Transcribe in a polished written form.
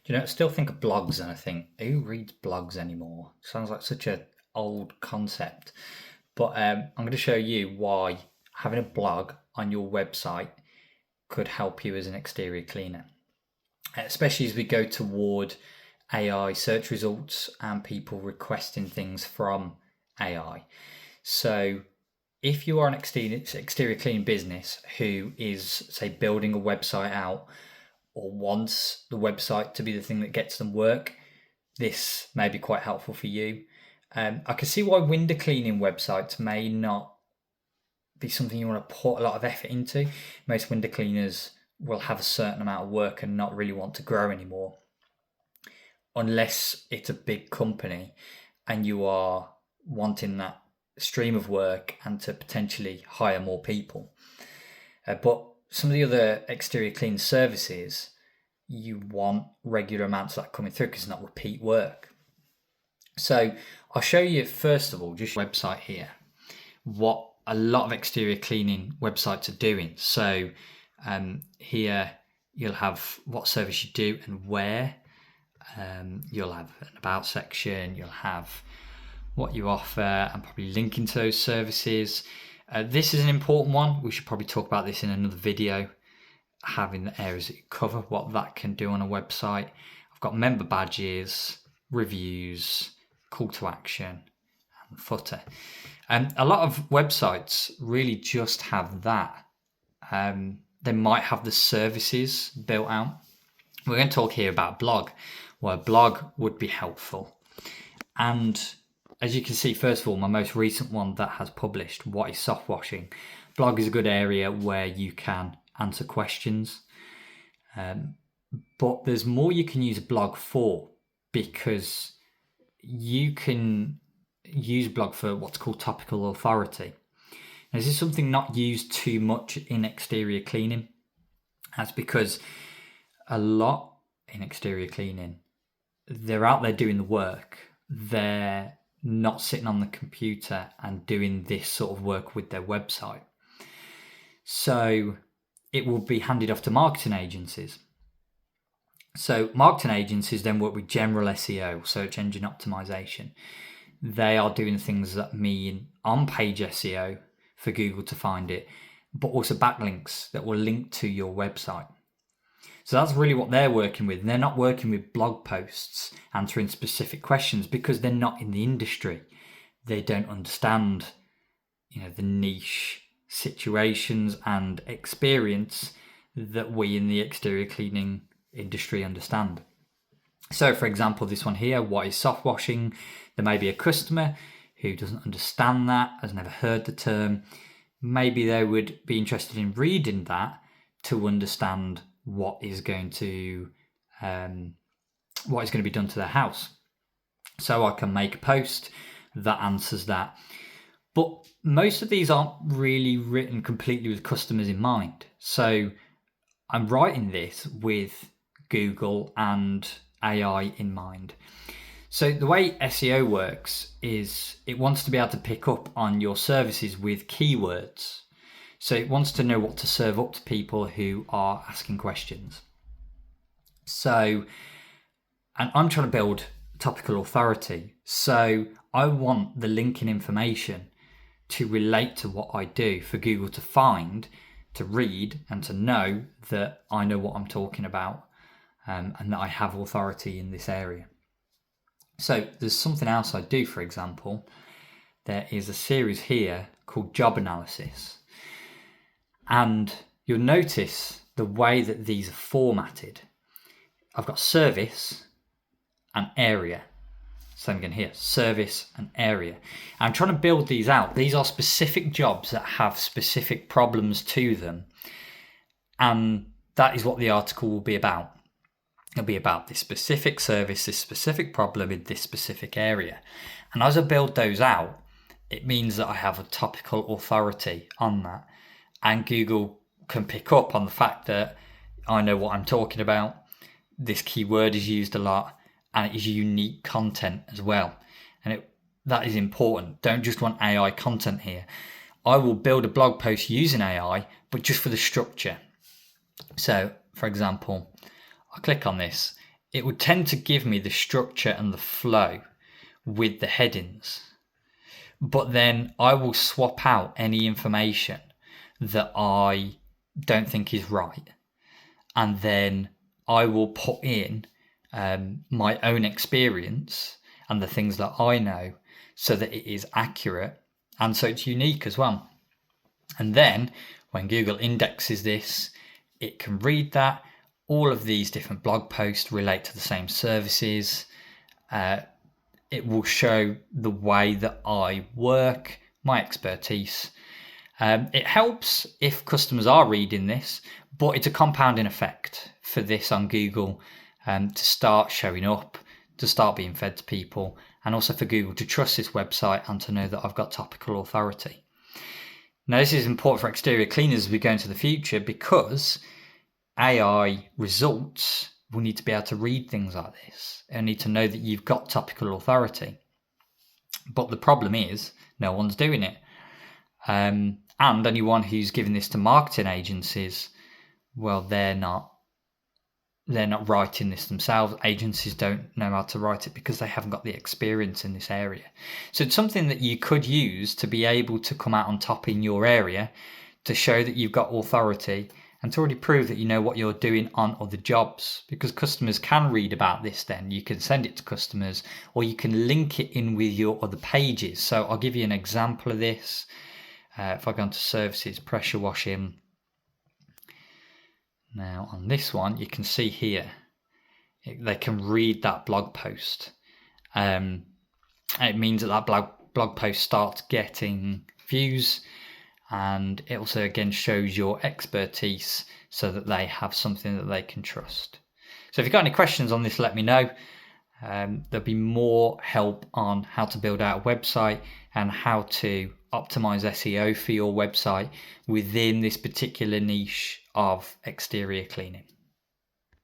Do you know, I still think of blogs and I think, who reads blogs anymore? Sounds like such an old concept. But I'm going to show you why having a blog on your website could help you as an exterior cleaner, especially as we go toward AI search results and people requesting things from AI. So if you are an exterior cleaning business who is, say, building a website out or wants the website to be the thing that gets them work, this may be quite helpful for you. I can see why window cleaning websites may not be something you want to put a lot of effort into. Most window cleaners will have a certain amount of work and not really want to grow anymore, unless it's a big company and you are wanting that stream of work and to potentially hire more people. But some of the other exterior clean services, you want regular amounts of that coming through because it's not repeat work. So I'll show you, first of all, just website here, what a lot of exterior cleaning websites are doing. So here you'll have what service you do and where. You'll have an about section, you'll have what you offer and probably linking to those services. This is an important one. We should probably talk about this in another video, having the areas that you cover, what that can do on a website. I've got member badges, reviews, call to action, and footer. And a lot of websites really just have that. They might have the services built out. We're going to talk here about blog, where a blog would be helpful. And as you can see, first of all, my most recent one that has published, What is Soft Washing? Blog is a good area where you can answer questions. But there's more you can use a blog for, because you can use blog for what's called topical authority. Now, this is something not used too much in exterior cleaning. That's because a lot in exterior cleaning, they're out there doing the work. They're not sitting on the computer and doing this sort of work with their website. So it will be handed off to marketing agencies. So marketing agencies then work with general SEO, search engine optimization. They are doing things that mean on-page SEO for Google to find it, but also backlinks that will link to your website. So that's really what they're working with. They're not working with blog posts answering specific questions because they're not in the industry. They don't understand, the niche situations and experience that we in the exterior cleaning industry understand. So for example, this one here, what is soft washing? There may be a customer who doesn't understand that, has never heard the term. Maybe they would be interested in reading that to understand what is going to be done to their house. So I can make a post that answers that. But most of these aren't really written completely with customers in mind. So I'm writing this with Google and AI in mind. So the way SEO works is it wants to be able to pick up on your services with keywords. So it wants to know what to serve up to people who are asking questions. So, and I'm trying to build topical authority. So I want the linking information to relate to what I do for Google to find, to read, and to know that I know what I'm talking about, and that I have authority in this area. So there's something else I do, for example. There is a series here called Job Analysis. And you'll notice the way that these are formatted. I've got service and area. Same again here, service and area. I'm trying to build these out. These are specific jobs that have specific problems to them. And that is what the article will be about. It'll be about this specific service, this specific problem in this specific area. And as I build those out, it means that I have a topical authority on that. And Google can pick up on the fact that I know what I'm talking about. This keyword is used a lot and it is unique content as well. And that is important. Don't just want AI content here. I will build a blog post using AI, but just for the structure. So, for example, I'll click on this. it would tend to give me the structure and the flow with the headings. But then I will swap out any information that I don't think is right. And then I will put in my own experience and the things that I know so that it is accurate and so it's unique as well. And then when Google indexes this, it can read that. All of these different blog posts relate to the same services. It will show the way that I work, my expertise. It helps if customers are reading this, but it's a compounding effect for this on Google to start showing up, to start being fed to people, and also for Google to trust this website and to know that I've got topical authority. Now, this is important for exterior cleaners as we go into the future because AI results will need to be able to read things like this and need to know that you've got topical authority. But the problem is no one's doing it. And anyone who's giving this to marketing agencies, well, they're not writing this themselves. Agencies don't know how to write it because they haven't got the experience in this area. So it's something that you could use to be able to come out on top in your area, to show that you've got authority and to already prove that you know what you're doing on other jobs, because customers can read about this. Then you can send it to customers or you can link it in with your other pages. So I'll give you an example of this. If I go into services, pressure washing. Now on this one, you can see here, they can read that blog post. It means that blog post starts getting views, and it also again shows your expertise so that they have something that they can trust. So if you've got any questions on this, let me know. There'll be more help on how to build out a website and how to optimize SEO for your website within this particular niche of exterior cleaning.